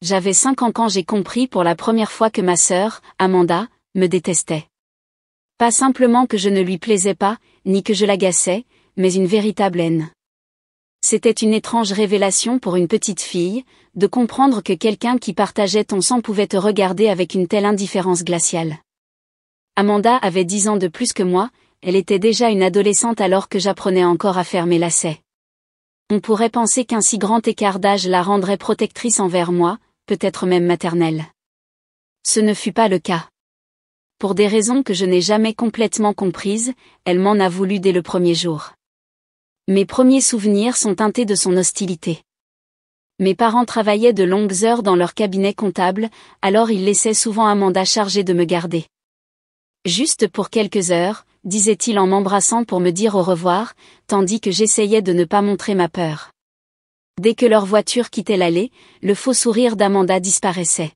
J'avais 5 ans quand j'ai compris pour la première fois que ma sœur, Amanda, me détestait. Pas simplement que je ne lui plaisais pas, ni que je l'agaçais, mais une véritable haine. C'était une étrange révélation pour une petite fille, de comprendre que quelqu'un qui partageait ton sang pouvait te regarder avec une telle indifférence glaciale. Amanda avait 10 ans de plus que moi, elle était déjà une adolescente alors que j'apprenais encore à faire mes lacets. On pourrait penser qu'un si grand écart d'âge la rendrait protectrice envers moi, peut-être même maternelle. Ce ne fut pas le cas. Pour des raisons que je n'ai jamais complètement comprises, elle m'en a voulu dès le premier jour. Mes premiers souvenirs sont teintés de son hostilité. Mes parents travaillaient de longues heures dans leur cabinet comptable, alors ils laissaient souvent Amanda chargée de me garder. Juste pour quelques heures, disait-il en m'embrassant pour me dire au revoir, tandis que j'essayais de ne pas montrer ma peur. Dès que leur voiture quittait l'allée, le faux sourire d'Amanda disparaissait.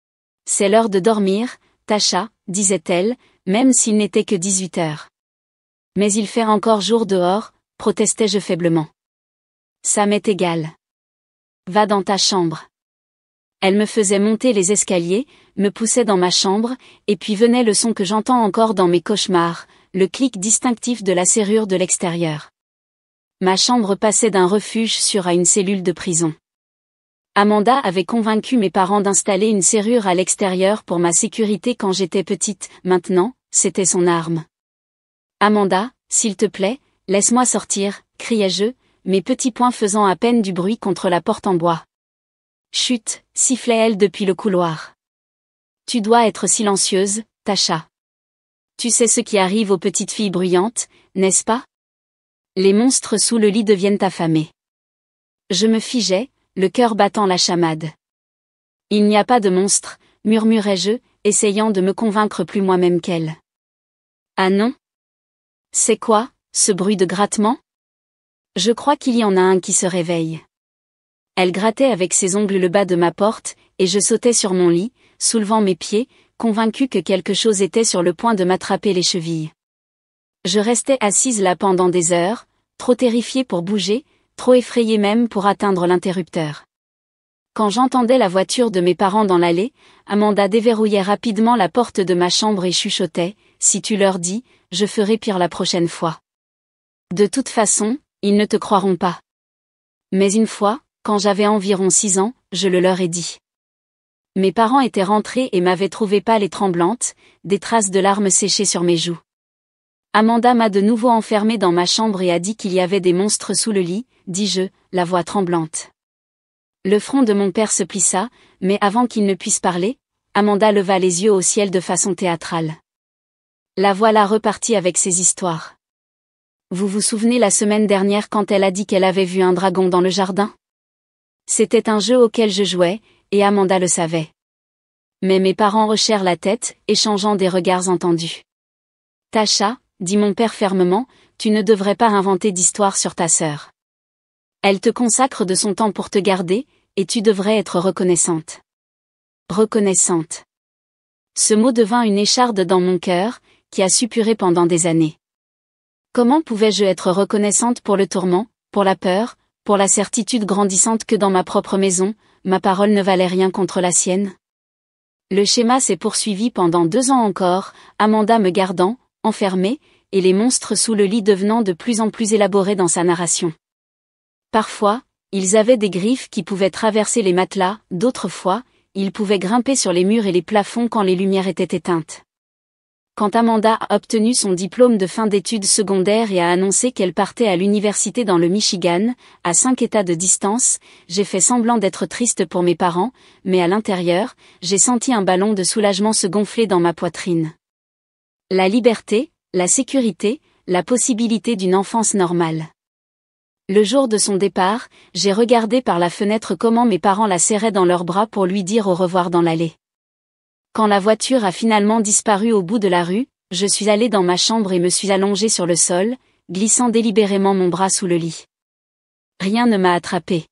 « C'est l'heure de dormir, Tasha, disait-elle, même s'il n'était que 18 heures. Mais il fait encore jour dehors, protestai-je faiblement. Ça m'est égal. Va dans ta chambre. Elle me faisait monter les escaliers, me poussait dans ma chambre, et puis venait le son que j'entends encore dans mes cauchemars, le clic distinctif de la serrure de l'extérieur. Ma chambre passait d'un refuge sûr à une cellule de prison. Amanda avait convaincu mes parents d'installer une serrure à l'extérieur pour ma sécurité quand j'étais petite, maintenant, c'était son arme. Amanda, s'il te plaît, laisse-moi sortir, criai-je, mes petits poings faisant à peine du bruit contre la porte en bois. Chut, sifflait-elle depuis le couloir. Tu dois être silencieuse, Tasha. Tu sais ce qui arrive aux petites filles bruyantes, n'est-ce pas? Les monstres sous le lit deviennent affamés. Je me figeai, le cœur battant la chamade. Il n'y a pas de monstre, murmurai-je, essayant de me convaincre plus moi-même qu'elle. Ah non? C'est quoi, ce bruit de grattement? Je crois qu'il y en a un qui se réveille. Elle grattait avec ses ongles le bas de ma porte, et je sautais sur mon lit, soulevant mes pieds, convaincu que quelque chose était sur le point de m'attraper les chevilles. Je restais assise là pendant des heures, trop terrifiée pour bouger, trop effrayée même pour atteindre l'interrupteur. Quand j'entendais la voiture de mes parents dans l'allée, Amanda déverrouillait rapidement la porte de ma chambre et chuchotait, « Si tu leur dis, je ferai pire la prochaine fois. » De toute façon, ils ne te croiront pas. Mais une fois, quand j'avais environ 6 ans, je le leur ai dit. Mes parents étaient rentrés et m'avaient trouvée pâle et tremblante, des traces de larmes séchées sur mes joues. Amanda m'a de nouveau enfermée dans ma chambre et a dit qu'il y avait des monstres sous le lit, dis-je, la voix tremblante. Le front de mon père se plissa, mais avant qu'il ne puisse parler, Amanda leva les yeux au ciel de façon théâtrale. La voilà repartie avec ses histoires. Vous vous souvenez la semaine dernière quand elle a dit qu'elle avait vu un dragon dans le jardin? C'était un jeu auquel je jouais, et Amanda le savait. Mais mes parents hochèrent la tête, échangeant des regards entendus. Tasha, dit mon père fermement, tu ne devrais pas inventer d'histoire sur ta sœur. Elle te consacre de son temps pour te garder, et tu devrais être reconnaissante. Reconnaissante. Ce mot devint une écharde dans mon cœur, qui a suppuré pendant des années. Comment pouvais-je être reconnaissante pour le tourment, pour la peur, pour la certitude grandissante que dans ma propre maison, ma parole ne valait rien contre la sienne? Le schéma s'est poursuivi pendant 2 ans encore, Amanda me gardant, enfermée, et les monstres sous le lit devenant de plus en plus élaborés dans sa narration. Parfois, ils avaient des griffes qui pouvaient traverser les matelas, d'autres fois, ils pouvaient grimper sur les murs et les plafonds quand les lumières étaient éteintes. Quand Amanda a obtenu son diplôme de fin d'études secondaires et a annoncé qu'elle partait à l'université dans le Michigan, à 5 États de distance, j'ai fait semblant d'être triste pour mes parents, mais à l'intérieur, j'ai senti un ballon de soulagement se gonfler dans ma poitrine. La liberté, la sécurité, la possibilité d'une enfance normale. Le jour de son départ, j'ai regardé par la fenêtre comment mes parents la serraient dans leurs bras pour lui dire au revoir dans l'allée. Quand la voiture a finalement disparu au bout de la rue, je suis allée dans ma chambre et me suis allongée sur le sol, glissant délibérément mon bras sous le lit. Rien ne m'a attrapée.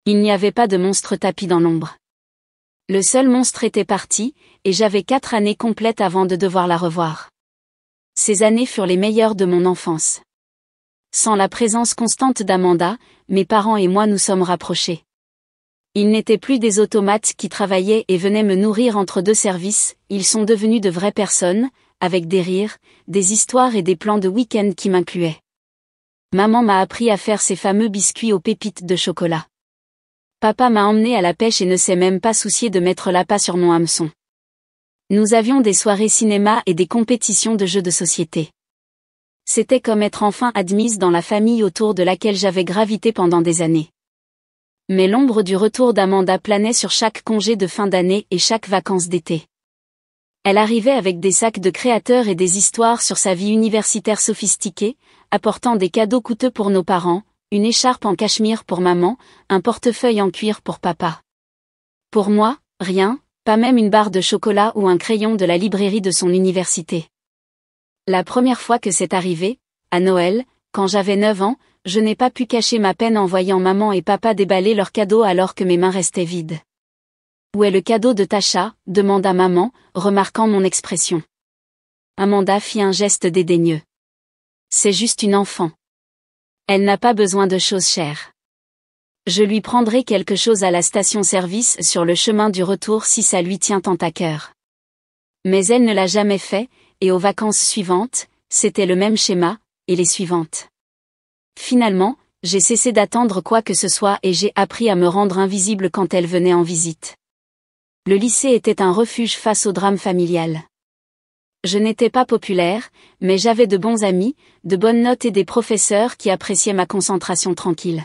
Il n'y avait pas de monstre tapis dans l'ombre. Le seul monstre était parti, et j'avais 4 années complètes avant de devoir la revoir. Ces années furent les meilleures de mon enfance. Sans la présence constante d'Amanda, mes parents et moi nous sommes rapprochés. Ils n'étaient plus des automates qui travaillaient et venaient me nourrir entre deux services, ils sont devenus de vraies personnes, avec des rires, des histoires et des plans de week-end qui m'incluaient. Maman m'a appris à faire ces fameux biscuits aux pépites de chocolat. Papa m'a emmené à la pêche et ne s'est même pas soucié de mettre l'appât sur mon hameçon. Nous avions des soirées cinéma et des compétitions de jeux de société. C'était comme être enfin admise dans la famille autour de laquelle j'avais gravité pendant des années. Mais l'ombre du retour d'Amanda planait sur chaque congé de fin d'année et chaque vacances d'été. Elle arrivait avec des sacs de créateurs et des histoires sur sa vie universitaire sophistiquée, apportant des cadeaux coûteux pour nos parents, une écharpe en cachemire pour maman, un portefeuille en cuir pour papa. Pour moi, rien, pas même une barre de chocolat ou un crayon de la librairie de son université. La première fois que c'est arrivé, à Noël, quand j'avais 9 ans, je n'ai pas pu cacher ma peine en voyant maman et papa déballer leurs cadeaux alors que mes mains restaient vides. « Où est le cadeau de Tasha ?» demanda maman, remarquant mon expression. Amanda fit un geste dédaigneux. « C'est juste une enfant. Elle n'a pas besoin de choses chères. Je lui prendrai quelque chose à la station-service sur le chemin du retour si ça lui tient tant à cœur. » Mais elle ne l'a jamais fait, et aux vacances suivantes, c'était le même schéma, et les suivantes. Finalement, j'ai cessé d'attendre quoi que ce soit et j'ai appris à me rendre invisible quand elle venait en visite. Le lycée était un refuge face au drame familial. Je n'étais pas populaire, mais j'avais de bons amis, de bonnes notes et des professeurs qui appréciaient ma concentration tranquille.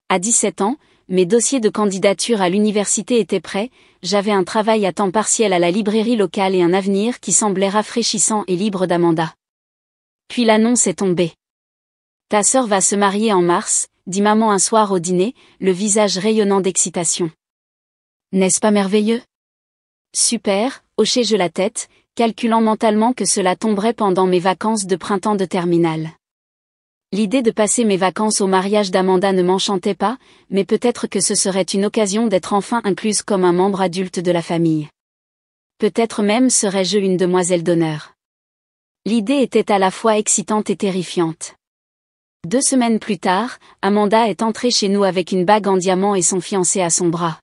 À 17 ans, mes dossiers de candidature à l'université étaient prêts, j'avais un travail à temps partiel à la librairie locale et un avenir qui semblait rafraîchissant et libre d'Amanda. Puis l'annonce est tombée. « Ta sœur va se marier en mars », dit maman un soir au dîner, le visage rayonnant d'excitation. N'est-ce pas merveilleux ? Super, hochai-je la tête, calculant mentalement que cela tomberait pendant mes vacances de printemps de terminale. L'idée de passer mes vacances au mariage d'Amanda ne m'enchantait pas, mais peut-être que ce serait une occasion d'être enfin incluse comme un membre adulte de la famille. Peut-être même serais-je une demoiselle d'honneur. L'idée était à la fois excitante et terrifiante. 2 semaines plus tard, Amanda est entrée chez nous avec une bague en diamant et son fiancé à son bras.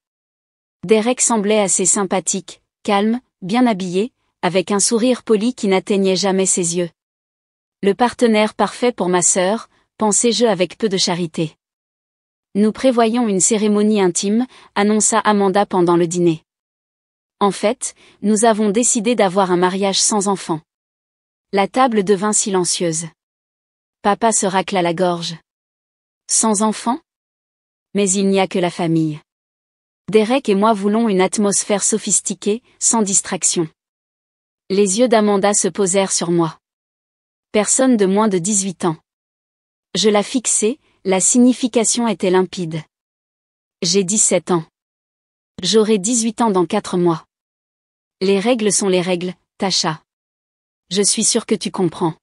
Derek semblait assez sympathique, calme, bien habillé, avec un sourire poli qui n'atteignait jamais ses yeux. Le partenaire parfait pour ma sœur, pensais-je avec peu de charité. Nous prévoyons une cérémonie intime, annonça Amanda pendant le dîner. En fait, nous avons décidé d'avoir un mariage sans enfant. La table devint silencieuse. Papa se racla la gorge. Sans enfant ? Mais il n'y a que la famille. Derek et moi voulons une atmosphère sophistiquée, sans distraction. Les yeux d'Amanda se posèrent sur moi. Personne de moins de 18 ans. Je la fixai, la signification était limpide. J'ai 17 ans. J'aurai 18 ans dans 4 mois. Les règles sont les règles, Tasha. Je suis sûre que tu comprends.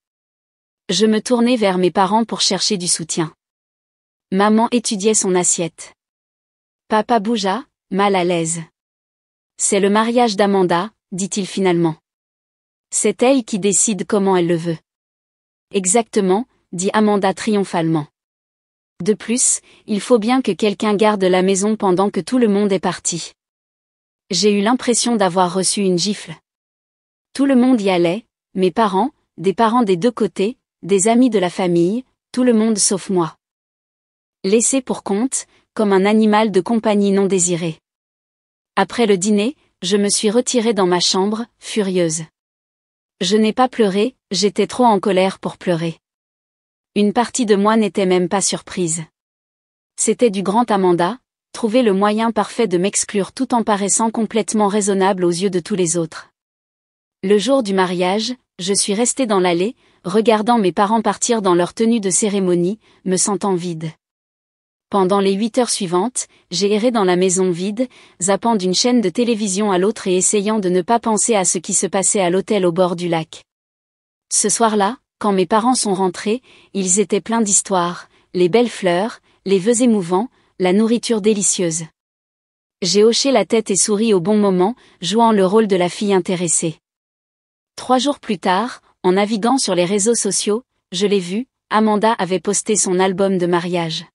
Je me tournai vers mes parents pour chercher du soutien. Maman étudiait son assiette. Papa bougea, mal à l'aise. C'est le mariage d'Amanda, dit-il finalement. C'est elle qui décide comment elle le veut. Exactement, dit Amanda triomphalement. De plus, il faut bien que quelqu'un garde la maison pendant que tout le monde est parti. J'ai eu l'impression d'avoir reçu une gifle. Tout le monde y allait, mes parents, des parents des 2 côtés, des amis de la famille, tout le monde sauf moi. Laissé pour compte, comme un animal de compagnie non désiré. Après le dîner, je me suis retirée dans ma chambre, furieuse. Je n'ai pas pleuré, j'étais trop en colère pour pleurer. Une partie de moi n'était même pas surprise. C'était du grand Amanda, trouver le moyen parfait de m'exclure tout en paraissant complètement raisonnable aux yeux de tous les autres. Le jour du mariage, je suis restée dans l'allée, regardant mes parents partir dans leur tenue de cérémonie, me sentant vide. Pendant les 8 heures suivantes, j'ai erré dans la maison vide, zappant d'une chaîne de télévision à l'autre et essayant de ne pas penser à ce qui se passait à l'hôtel au bord du lac. Ce soir-là, quand mes parents sont rentrés, ils étaient pleins d'histoires, les belles fleurs, les vœux émouvants, la nourriture délicieuse. J'ai hoché la tête et souri au bon moment, jouant le rôle de la fille intéressée. 3 jours plus tard, en naviguant sur les réseaux sociaux, je l'ai vu, Amanda avait posté son album de mariage.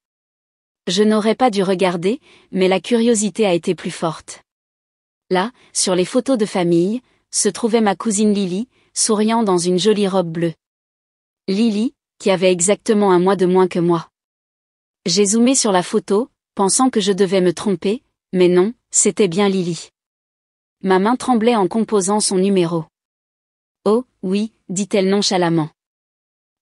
Je n'aurais pas dû regarder, mais la curiosité a été plus forte. Là, sur les photos de famille, se trouvait ma cousine Lily, souriant dans une jolie robe bleue. Lily, qui avait exactement un mois de moins que moi. J'ai zoomé sur la photo, pensant que je devais me tromper, mais non, c'était bien Lily. Ma main tremblait en composant son numéro. Oh, oui, dit-elle nonchalamment.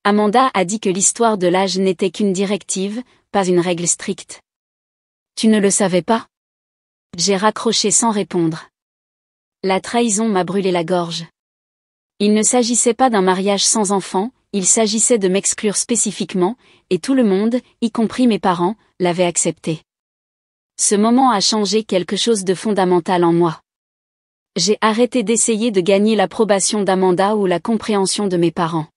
Amanda a dit que l'histoire de l'âge n'était qu'une directive, pas une règle stricte. Tu ne le savais pas? J'ai raccroché sans répondre. La trahison m'a brûlé la gorge. Il ne s'agissait pas d'un mariage sans enfant, il s'agissait de m'exclure spécifiquement, et tout le monde, y compris mes parents, l'avait accepté. Ce moment a changé quelque chose de fondamental en moi. J'ai arrêté d'essayer de gagner l'approbation d'Amanda ou la compréhension de mes parents.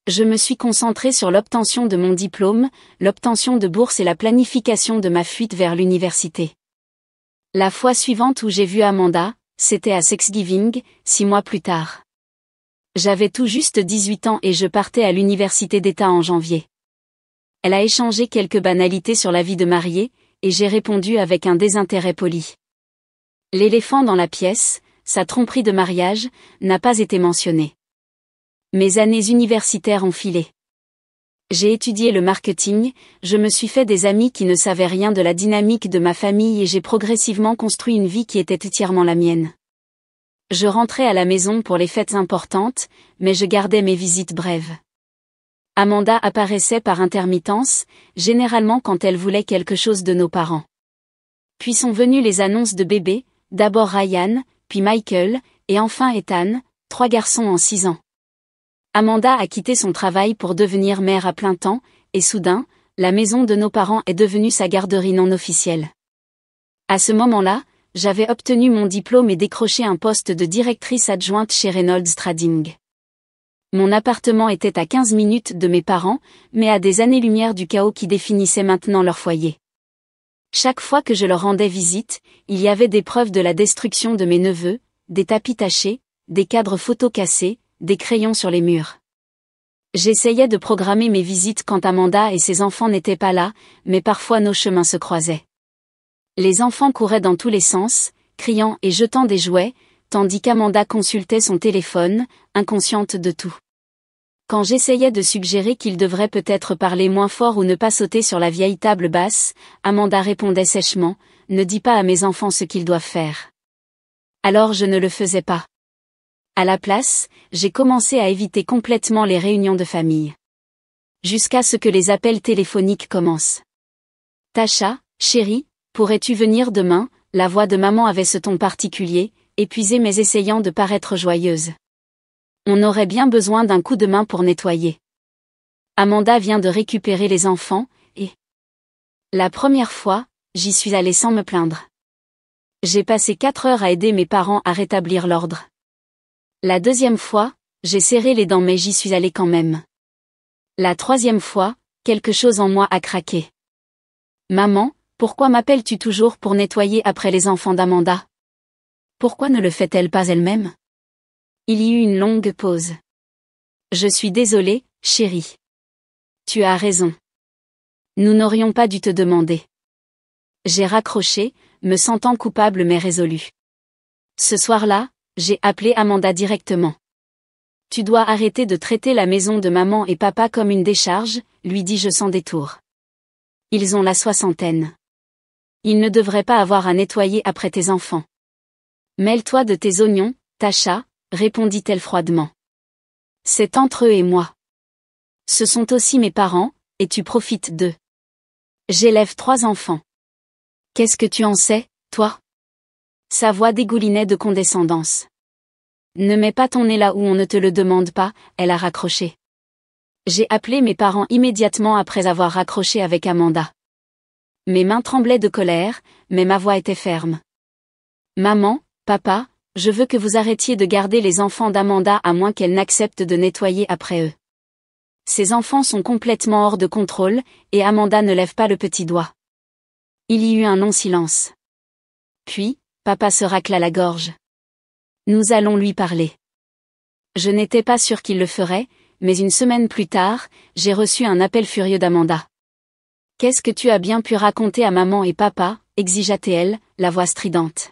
Je me suis concentrée sur l'obtention de mon diplôme, l'obtention de bourse et la planification de ma fuite vers l'université. La fois suivante où j'ai vu Amanda, c'était à Thanksgiving, 6 mois plus tard. J'avais tout juste 18 ans et je partais à l'université d'État en janvier. Elle a échangé quelques banalités sur la vie de mariée, et j'ai répondu avec un désintérêt poli. L'éléphant dans la pièce, sa tromperie de mariage, n'a pas été mentionné. Mes années universitaires ont filé. J'ai étudié le marketing, je me suis fait des amis qui ne savaient rien de la dynamique de ma famille et j'ai progressivement construit une vie qui était entièrement la mienne. Je rentrais à la maison pour les fêtes importantes, mais je gardais mes visites brèves. Amanda apparaissait par intermittence, généralement quand elle voulait quelque chose de nos parents. Puis sont venues les annonces de bébés, d'abord Ryan, puis Michael, et enfin Ethan, 3 garçons en 6 ans. Amanda a quitté son travail pour devenir mère à plein temps, et soudain, la maison de nos parents est devenue sa garderie non officielle. À ce moment-là, j'avais obtenu mon diplôme et décroché un poste de directrice adjointe chez Reynolds Trading. Mon appartement était à 15 minutes de mes parents, mais à des années-lumière du chaos qui définissait maintenant leur foyer. Chaque fois que je leur rendais visite, il y avait des preuves de la destruction de mes neveux, des tapis tachés, des cadres photos cassés, des crayons sur les murs. J'essayais de programmer mes visites quand Amanda et ses enfants n'étaient pas là, mais parfois nos chemins se croisaient. Les enfants couraient dans tous les sens, criant et jetant des jouets, tandis qu'Amanda consultait son téléphone, inconsciente de tout. Quand j'essayais de suggérer qu'ils devraient peut-être parler moins fort ou ne pas sauter sur la vieille table basse, Amanda répondait sèchement, « Ne dis pas à mes enfants ce qu'ils doivent faire. » Alors je ne le faisais pas. À la place, j'ai commencé à éviter complètement les réunions de famille. Jusqu'à ce que les appels téléphoniques commencent. « Tasha, chérie, pourrais-tu venir demain ?» La voix de maman avait ce ton particulier, épuisée mais essayant de paraître joyeuse. On aurait bien besoin d'un coup de main pour nettoyer. Amanda vient de récupérer les enfants, et... La première fois, j'y suis allée sans me plaindre. J'ai passé 4 heures à aider mes parents à rétablir l'ordre. La deuxième fois, j'ai serré les dents mais j'y suis allée quand même. La troisième fois, quelque chose en moi a craqué. Maman, pourquoi m'appelles-tu toujours pour nettoyer après les enfants d'Amanda? Pourquoi ne le fait-elle pas elle-même? Il y eut une longue pause. Je suis désolée, chérie. Tu as raison. Nous n'aurions pas dû te demander. J'ai raccroché, me sentant coupable mais résolue. Ce soir-là, j'ai appelé Amanda directement. Tu dois arrêter de traiter la maison de maman et papa comme une décharge, lui dis-je sans détour. Ils ont la soixantaine. Ils ne devraient pas avoir à nettoyer après tes enfants. Mêle-toi de tes oignons, Tasha, répondit-elle froidement. C'est entre eux et moi. Ce sont aussi mes parents, et tu profites d'eux. J'élève 3 enfants. Qu'est-ce que tu en sais, toi? Sa voix dégoulinait de condescendance. Ne mets pas ton nez là où on ne te le demande pas, elle a raccroché. J'ai appelé mes parents immédiatement après avoir raccroché avec Amanda. Mes mains tremblaient de colère, mais ma voix était ferme. Maman, papa, je veux que vous arrêtiez de garder les enfants d'Amanda à moins qu'elle n'accepte de nettoyer après eux. Ces enfants sont complètement hors de contrôle, et Amanda ne lève pas le petit doigt. Il y eut un long-silence. Puis, papa se racla la gorge. Nous allons lui parler. Je n'étais pas sûre qu'il le ferait, mais une semaine plus tard, j'ai reçu un appel furieux d'Amanda. Qu'est-ce que tu as bien pu raconter à maman et papa, exigea-t-elle, la voix stridente.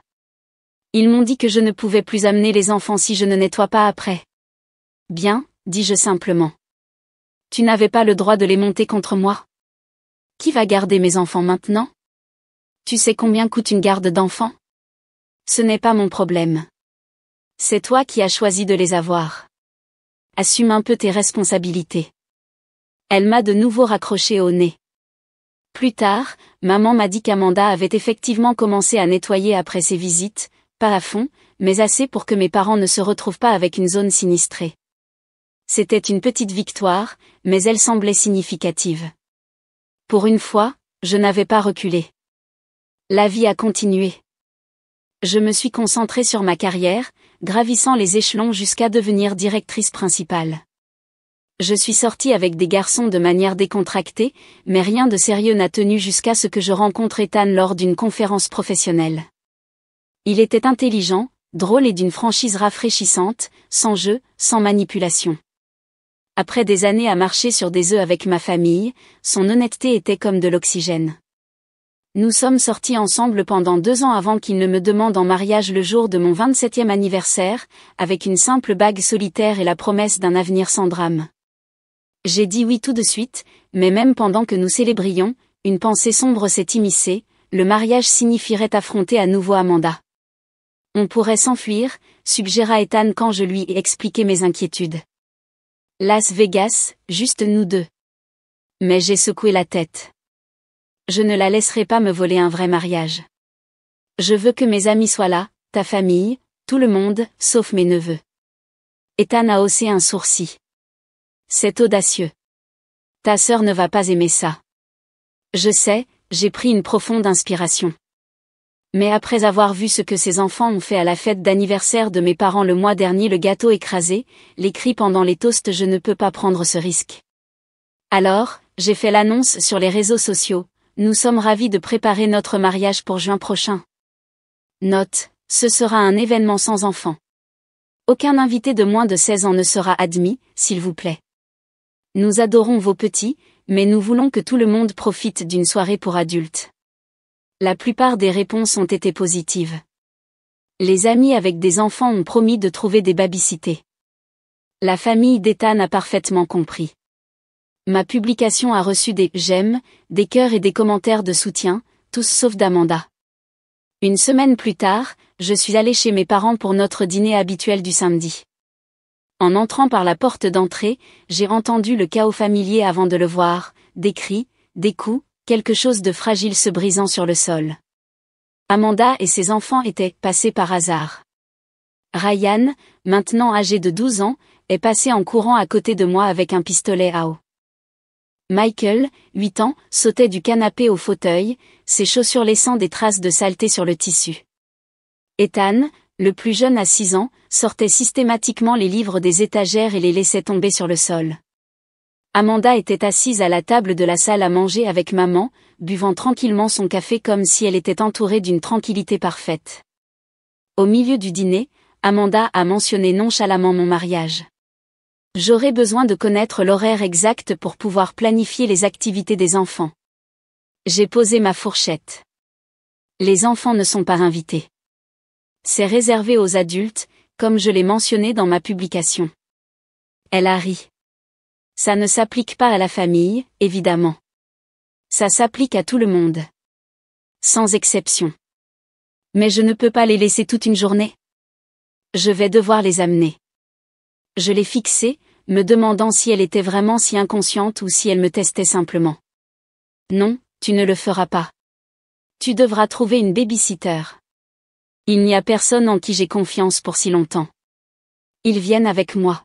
Ils m'ont dit que je ne pouvais plus amener les enfants si je ne nettoie pas après. Bien, dis-je simplement. Tu n'avais pas le droit de les monter contre moi. Qui va garder mes enfants maintenant? Tu sais combien coûte une garde d'enfants? Ce n'est pas mon problème. C'est toi qui as choisi de les avoir. Assume un peu tes responsabilités. Elle m'a de nouveau raccroché au nez. Plus tard, maman m'a dit qu'Amanda avait effectivement commencé à nettoyer après ses visites, pas à fond, mais assez pour que mes parents ne se retrouvent pas avec une zone sinistrée. C'était une petite victoire, mais elle semblait significative. Pour une fois, je n'avais pas reculé. La vie a continué. Je me suis concentrée sur ma carrière, gravissant les échelons jusqu'à devenir directrice principale. Je suis sortie avec des garçons de manière décontractée, mais rien de sérieux n'a tenu jusqu'à ce que je rencontre Ethan lors d'une conférence professionnelle. Il était intelligent, drôle et d'une franchise rafraîchissante, sans jeu, sans manipulation. Après des années à marcher sur des œufs avec ma famille, son honnêteté était comme de l'oxygène. Nous sommes sortis ensemble pendant 2 ans avant qu'il ne me demande en mariage le jour de mon 27e anniversaire, avec une simple bague solitaire et la promesse d'un avenir sans drame. J'ai dit oui tout de suite, mais même pendant que nous célébrions, une pensée sombre s'est immiscée, le mariage signifierait affronter à nouveau Amanda. On pourrait s'enfuir, suggéra Ethan quand je lui ai expliqué mes inquiétudes. Las Vegas, juste nous deux. Mais j'ai secoué la tête. Je ne la laisserai pas me voler un vrai mariage. Je veux que mes amis soient là, ta famille, tout le monde, sauf mes neveux. Ethan a haussé un sourcil. C'est audacieux. Ta sœur ne va pas aimer ça. Je sais, j'ai pris une profonde inspiration. Mais après avoir vu ce que ces enfants ont fait à la fête d'anniversaire de mes parents le mois dernier, le gâteau écrasé, les cris pendant les toasts, je ne peux pas prendre ce risque. Alors, j'ai fait l'annonce sur les réseaux sociaux, nous sommes ravis de préparer notre mariage pour juin prochain. Note, ce sera un événement sans enfants. Aucun invité de moins de 16 ans ne sera admis, s'il vous plaît. Nous adorons vos petits, mais nous voulons que tout le monde profite d'une soirée pour adultes. La plupart des réponses ont été positives. Les amis avec des enfants ont promis de trouver des babysitters. La famille d'Ethan a parfaitement compris. Ma publication a reçu des « j'aime », des cœurs et des commentaires de soutien, tous sauf d'Amanda. Une semaine plus tard, je suis allée chez mes parents pour notre dîner habituel du samedi. En entrant par la porte d'entrée, j'ai entendu le chaos familier avant de le voir, des cris, des coups, quelque chose de fragile se brisant sur le sol. Amanda et ses enfants étaient passés par hasard. Ryan, maintenant âgé de 12 ans, est passé en courant à côté de moi avec un pistolet à eau. Michael, 8 ans, sautait du canapé au fauteuil, ses chaussures laissant des traces de saleté sur le tissu. Ethan, le plus jeune à 6 ans, sortait systématiquement les livres des étagères et les laissait tomber sur le sol. Amanda était assise à la table de la salle à manger avec maman, buvant tranquillement son café comme si elle était entourée d'une tranquillité parfaite. Au milieu du dîner, Amanda a mentionné nonchalamment mon mariage. J'aurais besoin de connaître l'horaire exact pour pouvoir planifier les activités des enfants. J'ai posé ma fourchette. Les enfants ne sont pas invités. C'est réservé aux adultes, comme je l'ai mentionné dans ma publication. Elle a ri. Ça ne s'applique pas à la famille, évidemment. Ça s'applique à tout le monde. Sans exception. Mais je ne peux pas les laisser toute une journée. Je vais devoir les amener. Je l'ai fixée, me demandant si elle était vraiment si inconsciente ou si elle me testait simplement. Non, tu ne le feras pas. Tu devras trouver une babysitter. Il n'y a personne en qui j'ai confiance pour si longtemps. Ils viennent avec moi.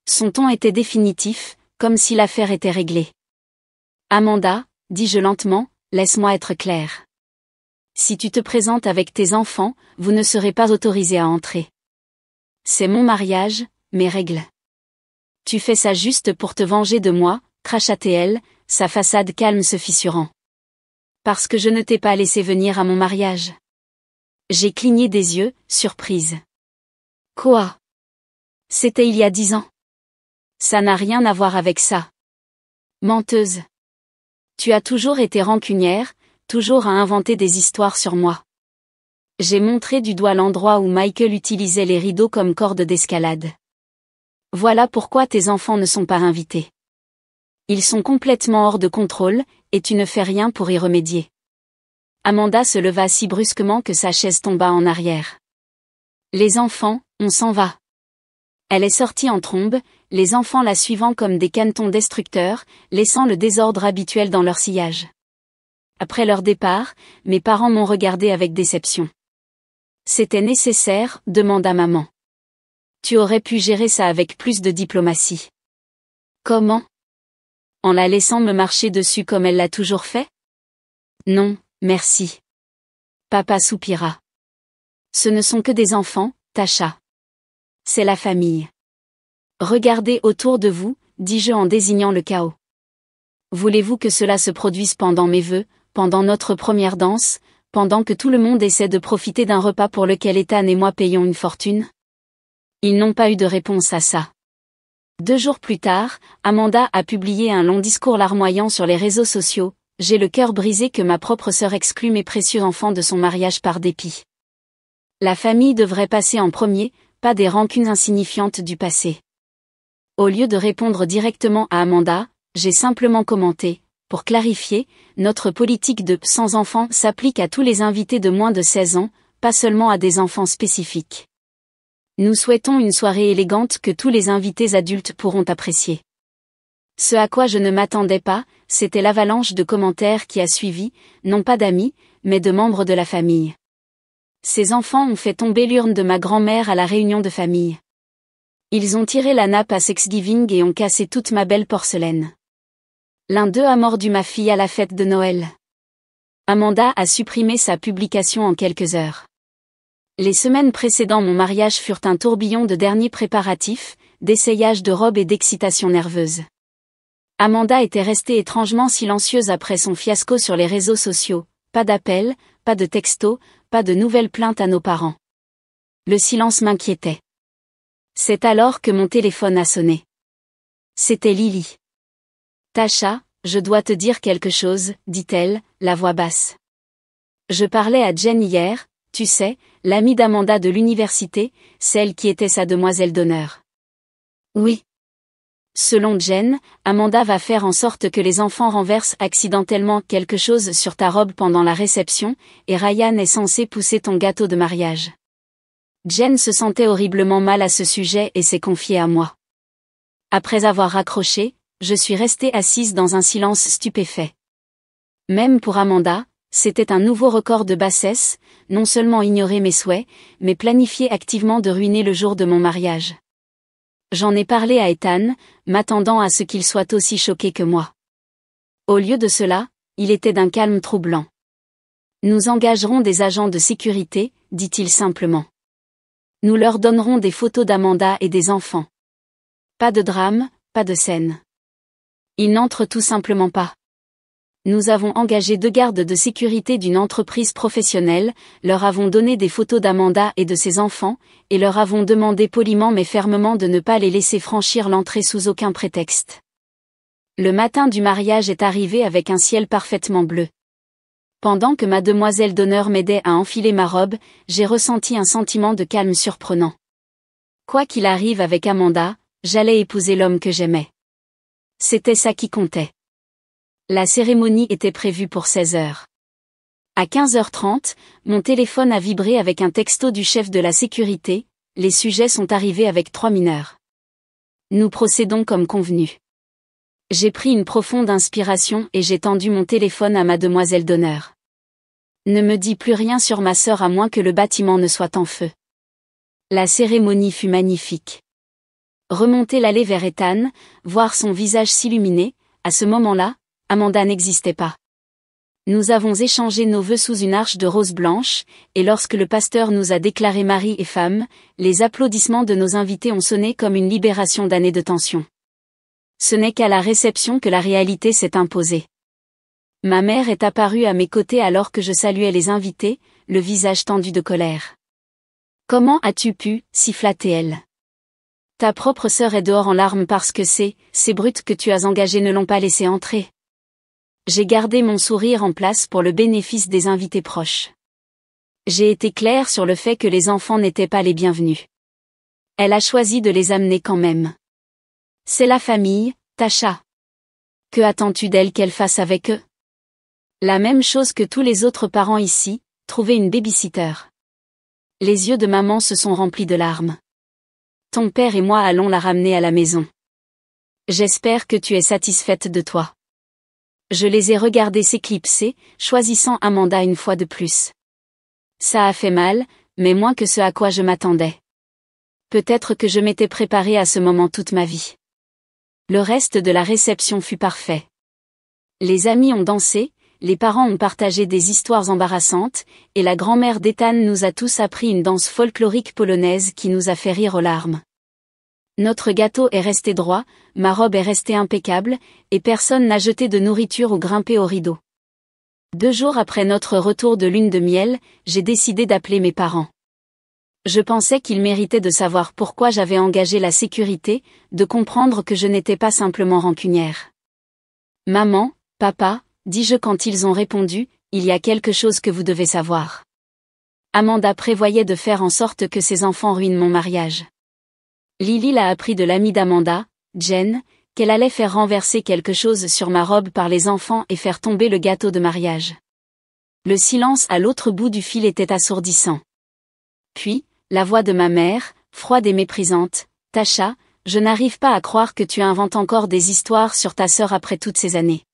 Son ton était définitif, comme si l'affaire était réglée. Amanda, dis-je lentement, laisse-moi être claire. Si tu te présentes avec tes enfants, vous ne serez pas autorisé à entrer. C'est mon mariage, mes règles. Tu fais ça juste pour te venger de moi, cracha-t-elle, sa façade calme se fissurant. Parce que je ne t'ai pas laissé venir à mon mariage. J'ai cligné des yeux, surprise. Quoi? C'était il y a 10 ans. Ça n'a rien à voir avec ça. Menteuse. Tu as toujours été rancunière, toujours à inventer des histoires sur moi. J'ai montré du doigt l'endroit où Michael utilisait les rideaux comme corde d'escalade. Voilà pourquoi tes enfants ne sont pas invités. Ils sont complètement hors de contrôle, et tu ne fais rien pour y remédier. Amanda se leva si brusquement que sa chaise tomba en arrière. Les enfants, on s'en va. Elle est sortie en trombe, les enfants la suivant comme des canetons destructeurs, laissant le désordre habituel dans leur sillage. Après leur départ, mes parents m'ont regardé avec déception. C'était nécessaire, demanda maman. Tu aurais pu gérer ça avec plus de diplomatie. Comment? En la laissant me marcher dessus comme elle l'a toujours fait? Non, merci. Papa soupira. Ce ne sont que des enfants, Tasha. C'est la famille. Regardez autour de vous, dis-je en désignant le chaos. Voulez-vous que cela se produise pendant mes vœux, pendant notre première danse, pendant que tout le monde essaie de profiter d'un repas pour lequel Ethan et moi payons une fortune? Ils n'ont pas eu de réponse à ça. 2 jours plus tard, Amanda a publié un long discours larmoyant sur les réseaux sociaux. J'ai le cœur brisé que ma propre sœur exclue mes précieux enfants de son mariage par dépit. La famille devrait passer en premier, pas des rancunes insignifiantes du passé. Au lieu de répondre directement à Amanda, j'ai simplement commenté, pour clarifier, notre politique de sans enfants s'applique à tous les invités de moins de 16 ans, pas seulement à des enfants spécifiques. Nous souhaitons une soirée élégante que tous les invités adultes pourront apprécier. Ce à quoi je ne m'attendais pas, c'était l'avalanche de commentaires qui a suivi, non pas d'amis, mais de membres de la famille. Ces enfants ont fait tomber l'urne de ma grand-mère à la réunion de famille. Ils ont tiré la nappe à Thanksgiving et ont cassé toute ma belle porcelaine. L'un d'eux a mordu ma fille à la fête de Noël. Amanda a supprimé sa publication en quelques heures. Les semaines précédant mon mariage furent un tourbillon de derniers préparatifs, d'essayage de robes et d'excitation nerveuse. Amanda était restée étrangement silencieuse après son fiasco sur les réseaux sociaux, pas d'appels, pas de textos, pas de nouvelles plaintes à nos parents. Le silence m'inquiétait. C'est alors que mon téléphone a sonné. C'était Lily. Tasha, je dois te dire quelque chose, dit-elle, la voix basse. Je parlais à Jen hier, tu sais, l'amie d'Amanda de l'université, celle qui était sa demoiselle d'honneur. Oui. Selon Jen, Amanda va faire en sorte que les enfants renversent accidentellement quelque chose sur ta robe pendant la réception, et Ryan est censé pousser ton gâteau de mariage. Jen se sentait horriblement mal à ce sujet et s'est confiée à moi. Après avoir raccroché, je suis restée assise dans un silence stupéfait. Même pour Amanda, c'était un nouveau record de bassesse, non seulement ignorer mes souhaits, mais planifier activement de ruiner le jour de mon mariage. J'en ai parlé à Ethan, m'attendant à ce qu'il soit aussi choqué que moi. Au lieu de cela, il était d'un calme troublant. Nous engagerons des agents de sécurité, dit-il simplement. Nous leur donnerons des photos d'Amanda et des enfants. Pas de drame, pas de scène. Ils n'entrent tout simplement pas. Nous avons engagé 2 gardes de sécurité d'une entreprise professionnelle, leur avons donné des photos d'Amanda et de ses enfants, et leur avons demandé poliment mais fermement de ne pas les laisser franchir l'entrée sous aucun prétexte. Le matin du mariage est arrivé avec un ciel parfaitement bleu. Pendant que ma demoiselle d'honneur m'aidait à enfiler ma robe, j'ai ressenti un sentiment de calme surprenant. Quoi qu'il arrive avec Amanda, j'allais épouser l'homme que j'aimais. C'était ça qui comptait. La cérémonie était prévue pour 16 heures. À 15h30, mon téléphone a vibré avec un texto du chef de la sécurité, les sujets sont arrivés avec 3 mineurs. Nous procédons comme convenu. J'ai pris une profonde inspiration et j'ai tendu mon téléphone à ma demoiselle d'honneur. Ne me dis plus rien sur ma sœur à moins que le bâtiment ne soit en feu. La cérémonie fut magnifique. Remonter l'allée vers Ethan, voir son visage s'illuminer, à ce moment-là, Amanda n'existait pas. Nous avons échangé nos vœux sous une arche de roses blanches, et lorsque le pasteur nous a déclarés mari et femme, les applaudissements de nos invités ont sonné comme une libération d'années de tension. Ce n'est qu'à la réception que la réalité s'est imposée. Ma mère est apparue à mes côtés alors que je saluais les invités, le visage tendu de colère. « Comment as-tu pu, siffla-t-elle. Ta propre sœur est dehors en larmes parce que ces brutes que tu as engagées ne l'ont pas laissée entrer. » J'ai gardé mon sourire en place pour le bénéfice des invités proches. J'ai été claire sur le fait que les enfants n'étaient pas les bienvenus. Elle a choisi de les amener quand même. C'est la famille, Tasha. Que attends-tu d'elle qu'elle fasse avec eux? La même chose que tous les autres parents ici, trouver une babysitter. Les yeux de maman se sont remplis de larmes. Ton père et moi allons la ramener à la maison. J'espère que tu es satisfaite de toi. Je les ai regardés s'éclipser, choisissant Amanda une fois de plus. Ça a fait mal, mais moins que ce à quoi je m'attendais. Peut-être que je m'étais préparée à ce moment toute ma vie. Le reste de la réception fut parfait. Les amis ont dansé, les parents ont partagé des histoires embarrassantes, et la grand-mère d'Ethan nous a tous appris une danse folklorique polonaise qui nous a fait rire aux larmes. Notre gâteau est resté droit, ma robe est restée impeccable, et personne n'a jeté de nourriture ou grimpé au rideau. 2 jours après notre retour de lune de miel, j'ai décidé d'appeler mes parents. Je pensais qu'ils méritaient de savoir pourquoi j'avais engagé la sécurité, de comprendre que je n'étais pas simplement rancunière. Maman, papa, dis-je quand ils ont répondu, il y a quelque chose que vous devez savoir. Amanda prévoyait de faire en sorte que ses enfants ruinent mon mariage. Lily l'a appris de l'amie d'Amanda, Jen, qu'elle allait faire renverser quelque chose sur ma robe par les enfants et faire tomber le gâteau de mariage. Le silence à l'autre bout du fil était assourdissant. Puis, la voix de ma mère, froide et méprisante, « Tasha, je n'arrive pas à croire que tu inventes encore des histoires sur ta sœur après toutes ces années. »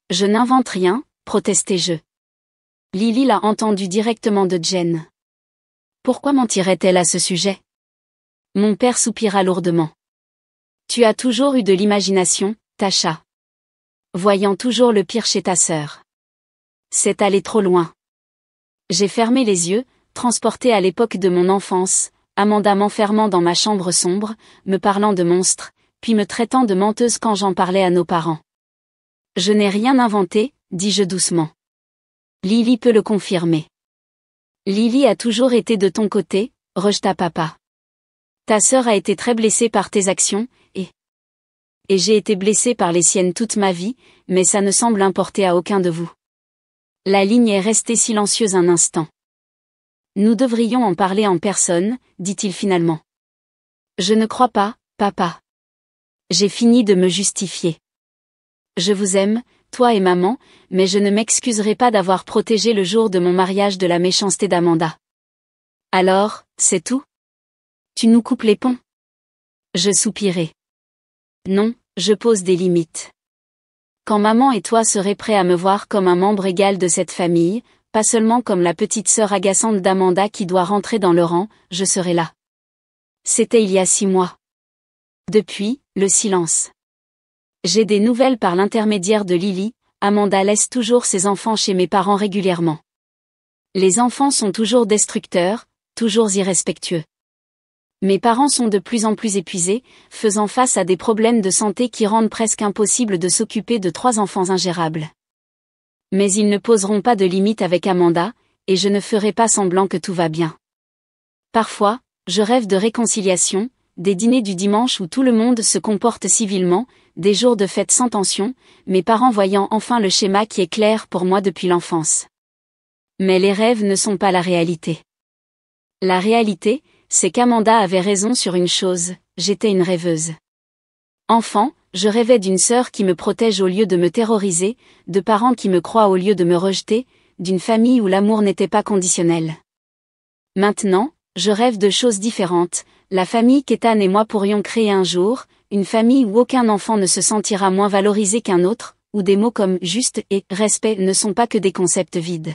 « Je n'invente rien, protestai-je. Lily l'a entendu directement de Jen. Pourquoi mentirait-elle à ce sujet? Mon père soupira lourdement. Tu as toujours eu de l'imagination, Tasha. Voyant toujours le pire chez ta sœur. C'est aller trop loin. J'ai fermé les yeux, transporté à l'époque de mon enfance, Amanda m'enfermant dans ma chambre sombre, me parlant de monstres, puis me traitant de menteuse quand j'en parlais à nos parents. Je n'ai rien inventé, dis-je doucement. Lily peut le confirmer. Lily a toujours été de ton côté, rejeta papa. Ta sœur a été très blessée par tes actions, et j'ai été blessée par les siennes toute ma vie, mais ça ne semble importer à aucun de vous. La ligne est restée silencieuse un instant. Nous devrions en parler en personne, dit-il finalement. Je ne crois pas, papa. J'ai fini de me justifier. Je vous aime, toi et maman, mais je ne m'excuserai pas d'avoir protégé le jour de mon mariage de la méchanceté d'Amanda. Alors, c'est tout? Tu nous coupes les ponts? Je soupirai. Non, je pose des limites. Quand maman et toi serez prêts à me voir comme un membre égal de cette famille, pas seulement comme la petite sœur agaçante d'Amanda qui doit rentrer dans le rang, je serai là. C'était il y a 6 mois. Depuis, le silence. J'ai des nouvelles par l'intermédiaire de Lily, Amanda laisse toujours ses enfants chez mes parents régulièrement. Les enfants sont toujours destructeurs, toujours irrespectueux. Mes parents sont de plus en plus épuisés, faisant face à des problèmes de santé qui rendent presque impossible de s'occuper de 3 enfants ingérables. Mais ils ne poseront pas de limite avec Amanda, et je ne ferai pas semblant que tout va bien. Parfois, je rêve de réconciliation, des dîners du dimanche où tout le monde se comporte civilement, des jours de fête sans tension, mes parents voyant enfin le schéma qui est clair pour moi depuis l'enfance. Mais les rêves ne sont pas la réalité. La réalité, c'est qu'Amanda avait raison sur une chose, j'étais une rêveuse. Enfant, je rêvais d'une sœur qui me protège au lieu de me terroriser, de parents qui me croient au lieu de me rejeter, d'une famille où l'amour n'était pas conditionnel. Maintenant, je rêve de choses différentes, la famille qu'Ethan et moi pourrions créer un jour, une famille où aucun enfant ne se sentira moins valorisé qu'un autre, où des mots comme « juste » et « respect » ne sont pas que des concepts vides.